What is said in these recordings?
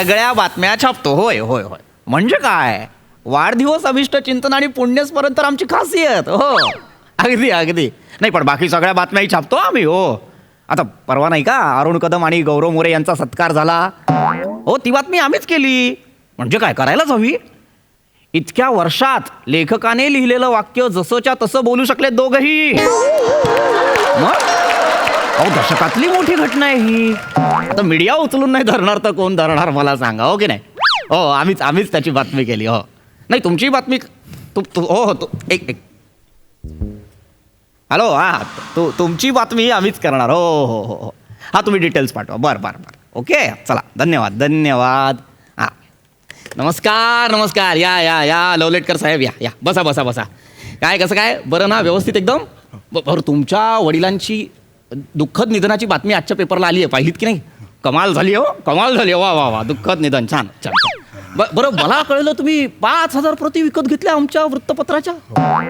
सगळ्या बातम्या छापतो. होय होय होय. म्हणजे काय, वाढदिवस, अभिष्ट चिंतन आणि पुण्यस्मरण तर आमची खासियत. हो अगदी अगदी. नाही पण बाकी सगळ्या बातम्याही छापतो आम्ही. हो आता परवा नाही का अरुण कदम आणि गौरव मोरे यांचा सत्कार झाला. हो ती बातमी आम्हीच केली. म्हणजे काय, करायलाच हवी. इतक्या वर्षात लेखकाने लिहिलेलं वाक्य जसंच्या तसं बोलू शकले दोघही. मग अहो दशकातली मोठी घटना आहे ही. आता मीडिया उचलून नाही धरणार तर कोण धरणार मला सांगा. हो की नाही. हो आम्हीच त्याची बातमी केली. हो नाही तुमची बातमी हो एक हॅलो हां तुमची बातमी आम्हीच करणार. हो हो हो हो हां तुम्ही डिटेल्स पाठवा. बरं ओके चला धन्यवाद धन्यवाद. हां नमस्कार नमस्कार. या लवलेटकर साहेब या बसा. काय कसं काय बरं ना, व्यवस्थित एकदम. बरं तुमच्या वडिलांची दुःखद निधनाची बातमी आजच्या पेपरला आली आहे, पाहिलीत की नाही? कमाल झाली. हो कमाल झाली. वा दुःखद निधन. छान. बरं मला कळलं तुम्ही 5,000 प्रती विकत घेतल्या आमच्या वृत्तपत्राच्या.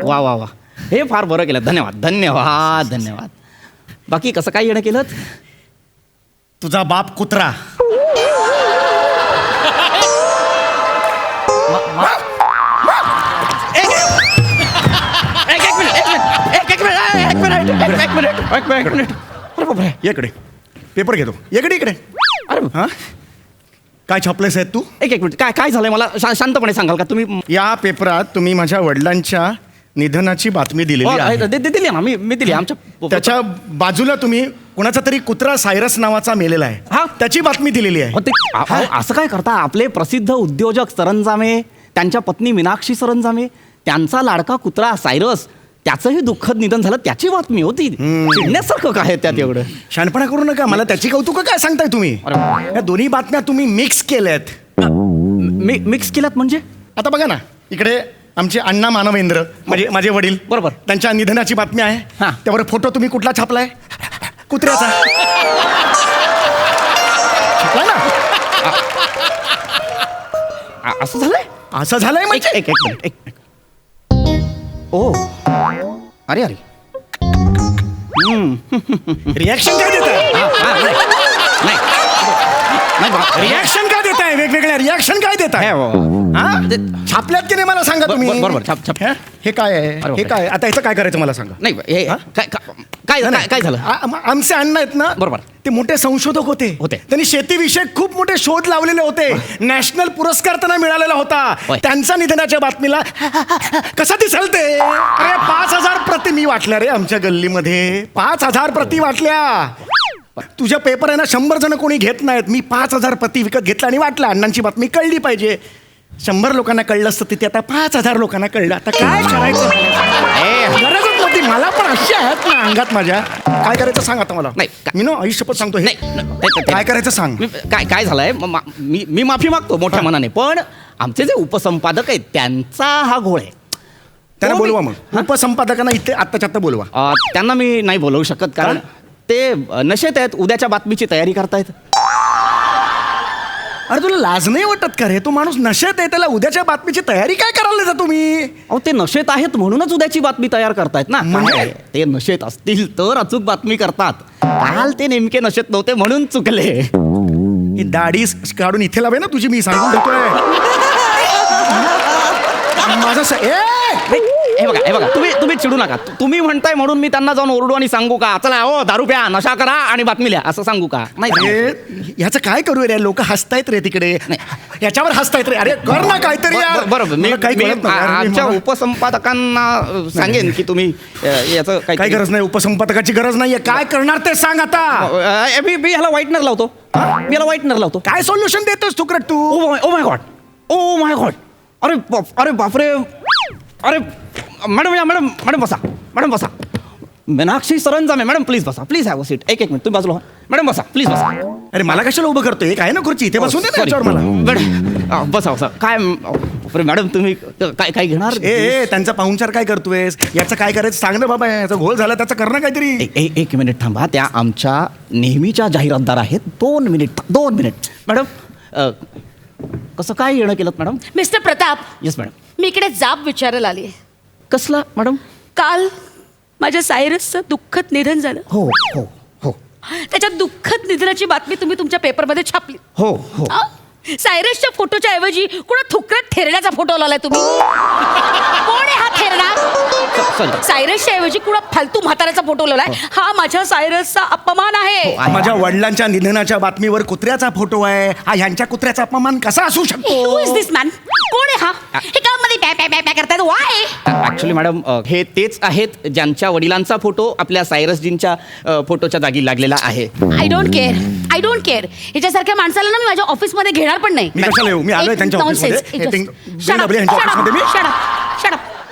वा हे फार बरं केलं. धन्यवाद. बाकी कसं काय येणं केलं? तुझा बाप कुत्रा. एक मिनिट. अरे बापरे, इकडे पेपर घेतो. इकडे अरे हा काय छापलेस आहेत तू? एक मिनिट. काय झालंय मला शांतपणे सांगाल का तुम्ही? या पेपरात तुम्ही माझ्या वडिलांच्या निधनाची बातमी दिलेली आहे. दिली ना मी दिली. आमच्या त्याच्या बाजूला तुम्ही कोणाचा तरी कुत्रा सायरस नावाचा मेलेला आहे. हा त्याची बातमी दिलेली आहे. असं काय करता? आपले प्रसिद्ध उद्योजक सरंजामे, त्यांच्या पत्नी मीनाक्षी सरंजामे, त्यांचा लाडका कुत्रा सायरस, त्याचंही दुःखद निधन झालं, त्याची बातमी होती. चिडण्यासारखं काय आहे त्यात एवढं? शहाणपणा करू नका. मला त्याची कौतुक काय सांगताय तुम्ही? या दोन्ही बातम्या तुम्ही मिक्स केल्यात. मिक्स केल्यात म्हणजे? आता बघा ना, इकडे आमचे अण्णा मानवेंद्र म्हणजे माझे वडील, बरोबर, त्यांच्या निधनाची बातमी आहे. त्यावर फोटो तुम्ही कुठला छापलाय? कुत्र्याचा. छापलाय ना? असं झालंय म्हणजे? एक मिनिट. ओ अरे रिॲक्शन काय देताय? रिॲक्शन काय देताय? वेगवेगळ्या रिॲक्शन काय देताय? छापल्यात की नाही मला सांगा तुम्ही. बरोबर. छाप. हे काय आहे? हे काय? आता ह्याचं काय करायचं मला सांगा. नाही काय झालं? आमचे अण्णा आहेत ना, बरोबर, ते मोठे संशोधक होते. त्यांनी शेतीविषयक खूप मोठे शोध लावलेले होते. नॅशनल पुरस्कार त्यांना मिळालेला होता. त्यांच्या निधनाच्या बातमीला कसं दिसल ते? अरे 5,000 प्रती मी वाटल्या रे आमच्या गल्लीमध्ये. 5,000 प्रती वाटल्या. तुझ्या पेपर आहे ना 100 जण कोणी घेत नाहीत. मी 5,000 प्रती विकत घेतला आणि वाटला. अण्णांची बातमी कळली पाहिजे. 100 लोकांना कळलं असतं तिथे, आता 5,000 लोकांना कळलं. आता काय करायचं? गरजच नव्हती. मला पण अशी आहेत ना अंगात माझ्या. काय करायचं सांग आता मला. नाही मी ना आयुष्यपत सांगतो. काय करायचं सांग. काय झालंय? मी माफी मागतो मोठ्या मनाने, पण आमचे जे उपसंपादक आहेत त्यांचा हा घोळ आहे. त्यांना बोलवा मग. उपसंपादकांना इथे आत्ताच्या आत्ता बोलवा. त्यांना मी नाही बोलवू शकत, कारण ते नशेत आहेत. उद्याच्या बातमीची तयारी करतायत. अरे तुला लाज नाही वाटत का रे? तो माणूस नशेत आहे, त्याला उद्याच्या बातमीची तयारी काय करायला जातो तुम्ही? अहो ते नशेत आहेत म्हणूनच उद्याची बातमी तयार करतायत ना. म्हणजे ते नशेत असतील तर अचूक बातमी करतात. काल ते नेमके नशेत नव्हते म्हणून चुकले. ही दाढी काढून इथे लावे ना तुझी, मी सांगून देतोय. माझं हे बघा तुम्ही चिडू नका. तुम्ही म्हणताय म्हणून मी त्यांना जाऊन ओरडू आणि सांगू का, चला हो दारू प्या, नशा करा आणि बातमी लिहा, असं सांगू का? नाही. ह्याचं काय करू रे? लोक हसतायत रे तिकडे. याच्यावर हसतायत रे. अरे कर ना काहीतरी. बरोबर. मी आमच्या उपसंपादकांना सांगेन की तुम्ही याचं काही गरज नाही. उपसंपादकाची गरज नाहीये. काय करणार ते सांग आता. मी ह्याला व्हाईटनर लावतो. काय सोल्युशन देतोस तुकडे तू? Oh my God. अरे बापरे. अरे मॅडम बसा. मीनाक्षी सरंजामे मॅडम प्लीज बसा. Please have a seat. एक मिनिट तुम्ही बाजूला. मॅडम बसा, प्लीज बसा. अरे मला कशाला उभं करतोय? एक आहे ना खुर्ची, इथे बसून दे ना याच्यावर मला. मॅडम बसा. काय मॅडम तुम्ही काय घेणार? त्यांचा पाहुणचार काय करतोयस? याचं काय करायचं सांग ना बाबा. याचा घोळ झाला, त्याचं करणं काहीतरी. एक मिनिट थांबा. त्या आमच्या नेहमीच्या जाहिरातदार आहेत. 2 मिनिट. मॅडम कसं काय येणं केलं madam? Mister Pratap. Yes madam. मी इकडे जाब विचारायला आली. कसला मॅडम? काल माझ्या सायरसचं दुःखद निधन झालं. हो. त्याच्या दुःखद निधनाची बातमी तुम्ही तुमच्या पेपरमध्ये छापली. हो. सायरसच्या फोटोच्या ऐवजी कुणा थुकऱ्यात थेरड्याचा फोटो लावलाय तुम्ही. कोण आहे हा थेरडा? सॉरी. सायरसच्या ऐवजी कुणा फालतू म्हाताऱ्याचा फोटो लावलाय. हा माझ्या सायरसचा अपमान आहे. माझ्या वडिलांच्या निधनाच्या बातमीवर कुत्र्याचा फोटो आहे. हा ह्यांच्या कुत्र्याचा अपमान कसा असू Who शकतो? is this man? कोण आहे हा? हे का मध्ये बॅ बॅ बॅ बॅ करतायत? Why? ऍक्च्युली मॅडम हे तेच आहेत ज्यांच्या वडिलांचा फोटो आपल्या सायरसजींच्या फोटोच्या जागी लागलेला आहे. I don't care. I don't care. याच्यासारख्या माणसाला ना मी माझ्या ऑफिसमध्ये घेणार पण नाही. मी कशाला येऊ? मी आलोय त्यांच्या ऑफिसमध्ये. हे BMW यांच्या ऑफिसमध्ये मी.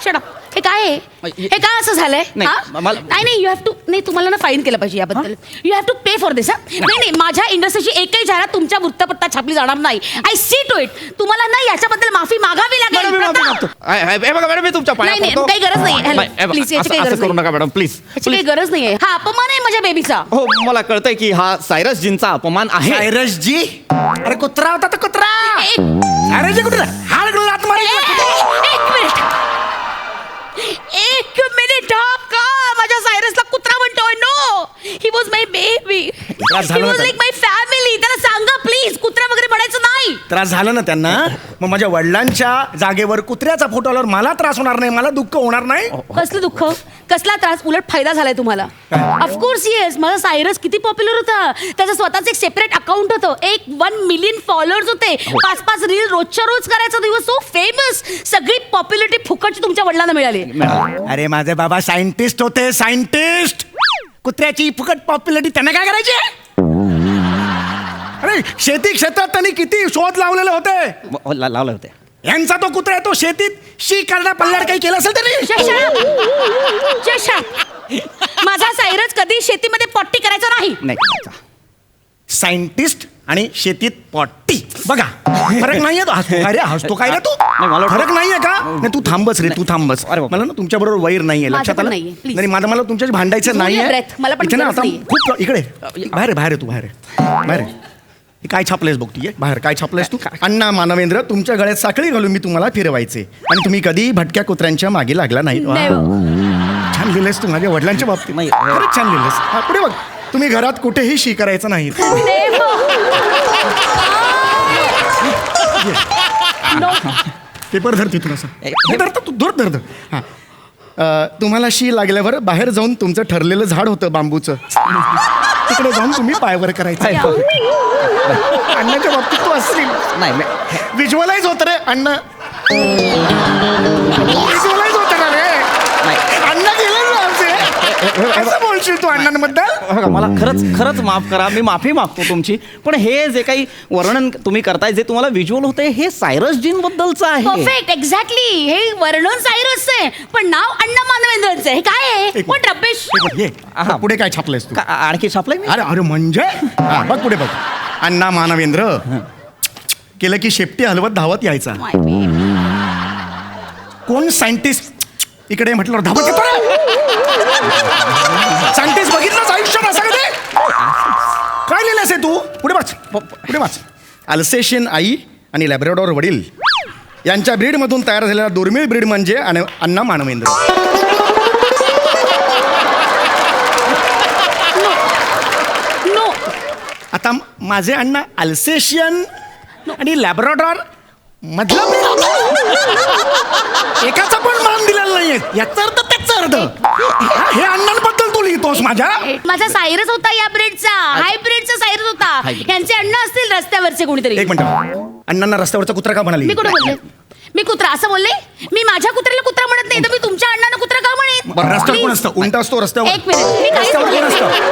शट हे काय आहे? हे काय असं झालंय? नाही, हा? मला- नाही यू हॅव टू. नाही तुम्हाला ना फाईन केलं पाहिजे याबद्दल. You have to pay for this. नाही माझ्या इंडस्ट्रीची एकही जाहिरात तुमच्या वृत्तपत्रात छापली जाणार नाही. I see to it. तुम्हाला ना याच्याबद्दल माफी मागावी लागेल. मॅडम, मी माफी प्रताप. मागतो. हे बघा मॅडम, मी तुमच्या पाया नाही, पडतो. काही गरज नाही. नाही, हे बघा, प्लीज याची काही असं गरज करू नाही. नका मॅडम, प्लीज. याची काही गरज नाहीये. हा अपमान आहे माझ्या बेबीचा. हो मला कळतंय की हा सायरसजींचा अपमान आहे. सायरस जी, अरे कुत्रा होता तो कुत्रा. एक सायरस जी कुत्रा हाड गळून आत मारी. एक मिनिट हा का माझ्या सायरसला कुत्रा म्हणतोय? No, he was my baby. त्रास ही झाला वॉज ना लाईक माय फॅमिली. त्याला सांगा प्लीज कुत्रा वगैरे म्हणायचं नाही. त्रास झाला ना त्यांना. मग माझ्या वडिलांच्या जागेवर कुत्र्याचा फोटो आल्यावर मला त्रास होणार नाही, मला दुःख होणार नाही. कसलं दुःख, कसला त्रास, उलट फायदा झालाय तुम्हाला. Of course yes. माझा सायरस किती पॉप्युलर होता. त्याचं स्वतःच एक सेपरेट अकाउंट होतं. 1 मिलियन फॉलोअर्स होते. 5 रील रोजच्या रोज करायचा दिवस. So famous. सगळी पॉप्युलरिटी फुकटची तुमच्या वडिलांना मिळाली. अरे माझे बाबा सायंटिस्ट होते, सायंटिस्ट. कुत्र्याची फुकट पॉप्युलरिटी त्यांना काय करायची? अरे शेती क्षेत्रात त्यांनी किती शोध लावलेले होते. लावले होते. यांचा तो कुत्रा आहे, तो शेतीत शी करडा पल्लाड काही केलं असेल त्यांनी. माझा सायरस कधी शेतीमध्ये पॉट्टी करायचा नाही. नाही सायंटिस्ट आणि शेतीत पॉट्टी. बघा फरक नाहीये. तो हसतो काय रे? हसतो काय रे तू? नाही, मला वाटलं- फरक नाहीये का? नाही तू थांबस रे, तू थांबस. अरे बापरे. मला ना तुमच्या बरोबर वैर नाहीये, माझं लक्षात पण आलं? नाहीये, please. नाही मला तुमच्याशी भांडायचं घेऊया नाहीये. breath. मला पण इथे ना गरज आता नाहीये. खूप इकडे बाहेर आहे, बाहेर आहे, तू बाहेर आहे, बाहेर आहे. हे काय छापलेस बघ तू, ये बाहेर. काय छापलेस तू? अण्णा मानवेंद्र, तुमच्या गळ्यात साखळी घालून मी तुम्हाला फिरवायचे आणि तुम्ही कधी भटक्या कुत्र्यांच्या मागे लागला नाही. वा. नाही. छान लिहिलंस तू माझ्या वडिलांच्या बाबतीत. नाही. खरंच छान लिहिलंस. हा, पुढे बघ. तुम्ही घरात कुठेही शी करायचं नाही. पेपर धरते तुला असं. हे धरतं तू, धर धर धर. हां. तुम्हाला शी लागल्यावर बाहेर जाऊन तुमचं ठरलेलं झाड होतं बांबूचं, तिकडे जाऊन तुम्ही पायवर करायचं. अण्णाच्या बाबतीत तू असशील. नाही विज्युअलाइज होतं रे अण्णा. विज्युअलाइज होतं ना रे. नाही. अण्णा गेले ना आमचे. असं बोलशील तू अण्णांबद्दल? बघा, मला खरंच माफ करा. मी माफी मागतो तुमची. पण हे जे काही वर्णन तुम्ही करताय, जे तुम्हाला व्हिज्युअल होतंय, हे सायरसजींबद्दलचं आहे. Perfect, exactly. हे वर्णन सायरसचं आहे पण नाव अण्णा मानवेंद्रचं आहे. हे काय आहे? एक कोण रब्बेश? ये. हा. पुढे काय छापलंयस तू? आणखी छापलंय मी? अरे अरे म्हणजे हा, बघ पुढे बघ. अण्णा मानवेंद्र केलं की शेपटी हलवत धावत यायचा. My baby. कोण सायंटिस्ट इकडे म्हटलं धावत येतो रे. सायंटिस्ट बघितलंच आयुष्यात असं कधी? काय लिहिलंस तू? पुढे वाच, पुढे वाच. अल्सेशियन आई आणि लॅब्राडोर वडील यांच्या ब्रीडमधून तयार झालेला दुर्मिळ ब्रीड म्हणजे अण्णा मानवेंद्र. नो. आता माझे अण्णा अल्सेशियन आणि लॅब्राडोर मधलं breed होतं. एकाचा पण मान दिलेला नाहीये. याचा अर्थ त्याचा अर्थ. हे अण्णांबद्दल तू लिहितोस माझ्या? माझा सायरस होता या ब्रेडचा. हाय ब्रेडचा सायरस होता. यांचे अण्णा असतील रस्त्यावरचे कोणीतरी. एक मिनिट. अण्णांना रस्त्यावरचा कुत्रा का म्हणाली? मी कुठे बोलले? मी कुत्रा असं बोलले? मी माझ्या कुत्र्याला कुत्रा म्हणत नाही तर मी तुमच्या अण्णांना कुत्रा का म्हणेन? बरं, रस्त्यावर कोण Please. असतं? उंट असतो रस्त्यावर? एक मिनिट. मी काहीच रस्त्यावर कोण बोलले असतं? नाही. मी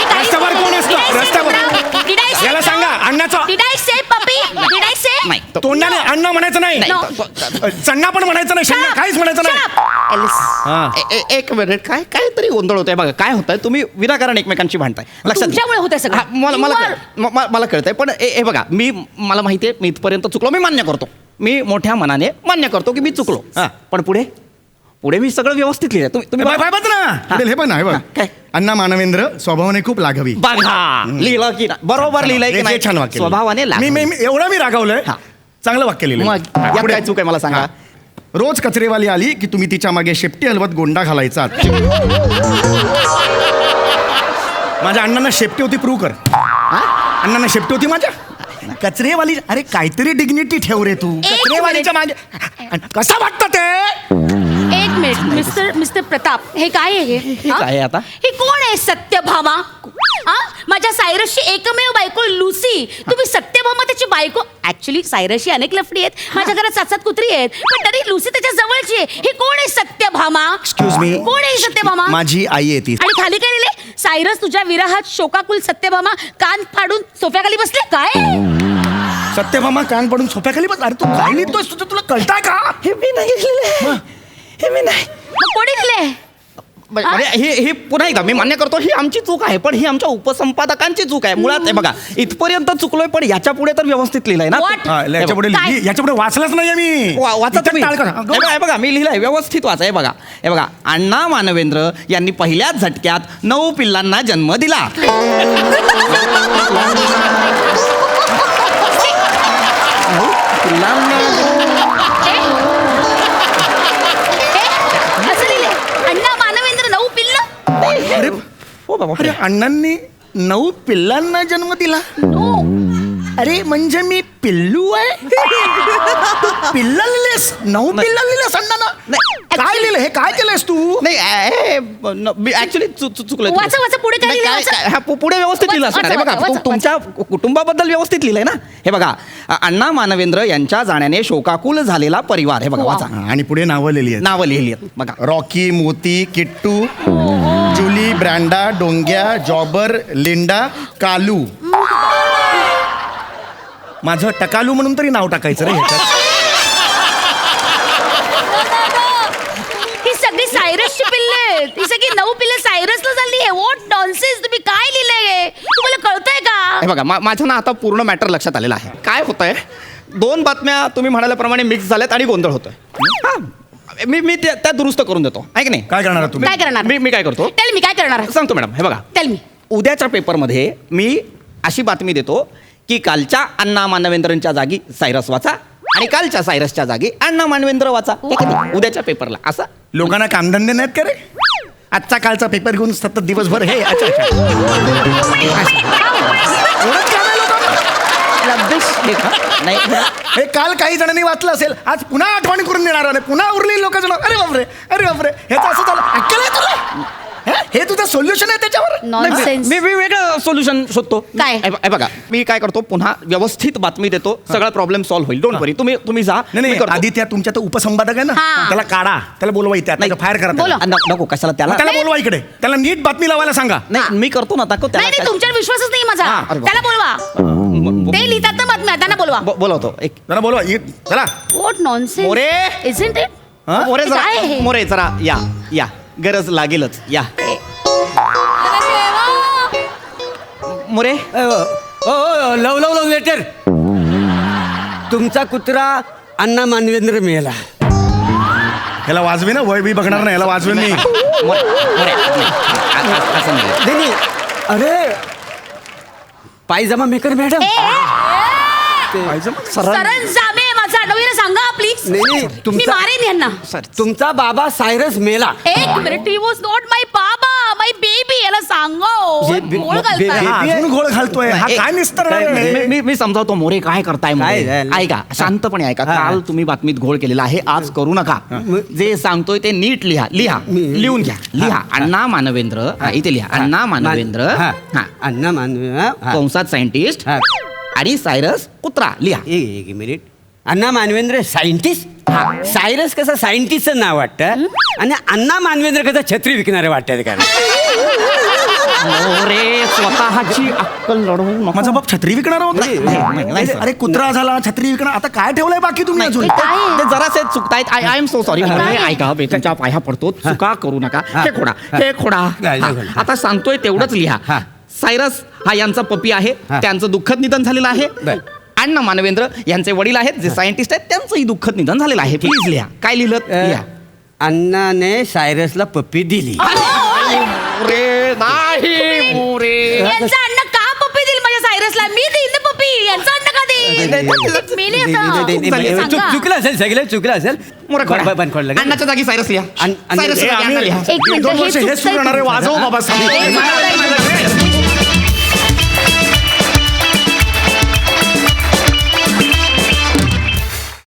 काहीच रस्त्यावर कोण बोलले असतं? नाही. Did I say रस्त्यावर? कुत्रा? Did I say याला dog? सांगा, अण्णाचं- Did I say puppy? Did I say? नाही. तोंडाने अण्णा म्हणायचं नाही. No. चन्ना पण म्हणायचं नाही. शंना काहीच म्हणायचं नाही. Shut up. Alice. हा. एक मिनिट. काहीतरी गोंधळ होतोय. बघा काय होतंय, तुम्ही विनाकारण एकमेकांची भांडताय. लक्षात घ्या. तुमच्यामुळे होतंय सगळं. हा, मला You are- मला कळतंय. पण हे बघा, मला माहिती आहे मी इथपर्यंत चुकलो. मी मान्य करतो. मी मोठ्या मनाने मान्य करतो की मी चुकलो. हा. पण पुढे मी सगळं व्यवस्थित लिहिलंय. तुम्ही बाय बघ ना. पुढे हे बघ ना, हे बघ. काय? अण्णा मानवेंद्र स्वभावाने खूप लाघवी. बघा लिहिलं की नाही? बरोबर लिहिलंय की हे नाही? छान वाक्य. स्वभावाने मी एवढं मी रागावलंय. हा. चांगलं वाक्य लिहिलं. मग यात काय चूक आहे मला सांगा. रोज कचरेवाली आली की तुम्ही तिच्या मागे शेपटी हलवत गोंडा घालायचा. माझ्या अण्णांना शेपटी होती, प्रूव्ह कर. अण्णांना शेपटी होती माझ्या. कचरेवाली अरे काहीतरी डिग्निटी ठेव रे तू एक कचरेवालीच्या मागे कसं वाटतं ते एक मिनिट मिस्टर प्रताप हे काय आहे हे हा? काय आहे आता? हे कोण आहे सत्यभामा हा माझ्या सायरसची एकमेव बायको लुसी तुम्ही सत्यभामा त्याची बायको ऍक्च्युली सायरसची अनेक लफडी आहेत माझ्या घरात 7 कुत्री आहेत पण तरी लुसी त्याच्या जवळची आहे हे कोण आहे सत्यभामा एक्सक्यूज मी कोण आहे सत्यभामा माझी आई आहे ती आणि खाली काय लिहिले सायरस तुझ्या विरहात शोकाकुल सत्यभामा कान फाडून सोफ्याखाली बसले काय सत्यभामा कान पडून सोफ्याखाली बस अरे तू काय लिहितोयस तुला कळताय का हे मी नाही लिहिलेलं. हे मी नाही मग कोणी लिहिले म्हणजे हे पुन्हा एकदा मी मान्य करतो ही आमची चूक आहे पण ही आमच्या उपसंपादकांची चूक आहे मुळात हे बघा इथपर्यंत चुकलोय पण याच्या पुढे तर व्यवस्थित लिहिलंय ना What? याच्यापुढे याच्यापुढे वाचलंच नाहीये मी वाचा इथं तुम्ही. टाळ करा. हे बघा, हे बघा मी लिहिलंय व्यवस्थित वाचा हे बघा अण्णा मानवेंद्र यांनी पहिल्याच झटक्यात 9 पिल्लांना जन्म दिला असं लिहिले अण्णा मानवेंद्र 9 पिल्ल अरे हो बाबा अरे अण्णांनी 9 पिल्लांना जन्म दिला अरे म्हणजे मी पिल्लू आहे पिल्ला लिहिलेस 9 पिल्ला लिहिलेस अण्णांना काय लिहिलं हे काय केलंयस तू नाही ऍक्च्युली चुकलोय वाचा, वाचा, पुढे काय लिहिलंय, वाचा. पुढे व्यवस्थित लिहिलं असणार आहे वाचा, बघा वाचा, तुमच्या कुटुंबाबद्दल व्यवस्थित लिहिलंय ना हे बघा अण्णा मानवेंद्र यांच्या जाण्याने शोकाकुल झालेला परिवार हे बघा वाचा आणि पुढे नावं लिहिली आहेत नावं लिहिली आहेत बघा रॉकी मोती किट्टू जुली ब्रँडा डोंग्या जॉबर लिंडा कालू माझं टकालू म्हणून तरी नाव टाकायचं रे ह्याच्यात ही सगळी सायरसची पिल्ले आहेत ही सगळी 9 पिल्ले सायरसला झाली आहे व्हॉट नॉनसेन्स तुम्ही काय लिहिलंय तुम्हाला कळतंय का हे बघा माझ्या ना आता पूर्ण मॅटर लक्षात आलेलं आहे काय होतंय 2 बातम्या तुम्ही म्हणाल्याप्रमाणे मिक्स झाल्यात आणि गोंधळ होतोय हा मी त्या दुरुस्त करून देतो आहे की नाही काय करणार तुम्ही काय करणार मी काय करतो टेल मी काय करणार सांगतो मॅडम हे बघा टेल मी उद्याच्या पेपरमध्ये मी अशी बातमी देतो की कालच्या अण्णा मानवेंद्रच्या जागी सायरस वाचा आणि कालच्या सायरसच्या जागी अण्णा मानवेंद्र वाचा हे किती? उद्याच्या पेपरला असं लोकांना कामधंदे नाहीत का रे आजचा कालचा पेपर घेऊन सतत दिवसभर हे अच्छा एवढंच काम आहे लोकांना? हे का? नाही हे काल काही जणांनी वाचलं असेल आज पुन्हा आठवणी करून देणार आणि पुन्हा उरली लोकांचं नाव. अरे बापरे ह्याचं असं झालं अक्कल आहे तुला हे तुझं सोल्युशन आहे त्याच्यावर नॉनसेन्स मी वेगळं सोल्युशन शोधतो काय? हे बघा मी काय करतो पुन्हा व्यवस्थित बातमी देतो सगळा प्रॉब्लेम सॉल्व्ह होईल डोंट वरी तुम्ही जा नाही मी करतो. आधी त्या तुमच्या तो उपसंपादक आहे ना हा. त्याला काढा त्याला बोलवा इथे नाही. फायर करा बोला. त्याला. नको कशाला त्याला त्याला बोलवा इकडे त्याला नीट बातमी लावायला सांगा नाही मी करतो ना ताको नाही नाही तुमच्यावर विश्वासच नाही माझा हा, अरे त्याला बोलवा ते लिहितात ना बातम्या त्यांना बोलवा बोलवतो एक त्याला बोलवा चला what nonsense More. Isn't it हा? मोरे काय आहे हे? जरा मोरे जरा या गरज लागेलच या मोरे लव लेटर तुमचा कुत्रा अण्णा मानवेंद्र मेला ह्याला वाजवे ना वय बी बघणार नाही ह्याला वाजवे मी मोरे असं नाही नाही अरे पायजमा मेकर मॅडम सरंजामे माझा आठवणीला सांगा प्लीज नाही, मी तुमचा- मारेन यांना तुमचा बाबा सायरस मेला एक मिनिट ही वॉज नॉट माय बाबा माय बेबी याला सांगा गोळ घालताय हा, अजून घोळ घालतोय हा काय निस्तर मी समजावतो मोरे काय करताय काय मोरे? झालं? ऐका शांतपणे ऐका हा. काल तुम्ही बातमीत घोळ केलेला आहे आज करू नका जे सांगतोय ते नीट लिहा लिहून घ्या लिहा अण्णा मानवेंद्र इथे लिहा अण्णा मानवेंद्र हा अण्णा मानवेंद्र कंसात सायंटिस्ट हा. आणि सायरस कुत्रा लिहा एक मिनिट अण्णा मानवेंद्र सायंटिस्ट सायरस कसं सायंटिस्टचं नाव वाटतं आणि अण्णा मानवेंद्र कसं छत्री विकणारे वाटतात का मोरे स्वतःची अक्कल लढवू नको. माझा बाप छत्री विकणार होता नाही, sir. अरे कुत्रा झाला छत्री विकणार आता काय ठेवलंय बाकी तुम्ही अजून काय आहे? ते जरासे चुकतायत आय एम सो सॉरी काय? ऐका मी तुमच्या पाया पडतो चुका करू नका हे खोडा काय, हा, काय. आता सांगतोय तेवढंच लिहा हा. सायरस हा यांचा पपी आहे हा. त्यांचं दुःखद निधन झालेलं आहे बर. अण्णा मानवेंद्र यांचे वडील आहेत जे सायंटिस्ट आहेत त्यांचंही दुःखद निधन झालेलं आहे प्लीज लिहा काय लिहिलं लिहा अण्णाने सायरसला पप्पी दिली मोरे नाही मोरे यांचा अण्णा का पप्पी देईल माझ्या सायरसला मी देईन ना पप्पी यांचा अण्णा का देईल मेली आता. सांगा. चुकलं असेल सगळं चुकलं असेल मोरे खोडा. पण खोडलं अण्णाच्या जागी सायरस लिहा अण्णा- सायरसच्या जागी अण्णा लिहा एक मिनिट दोन हे वर्ष हेच चुकतंय सुरू राहणार आहे तुमचं. वाजव बाबा सांग. हे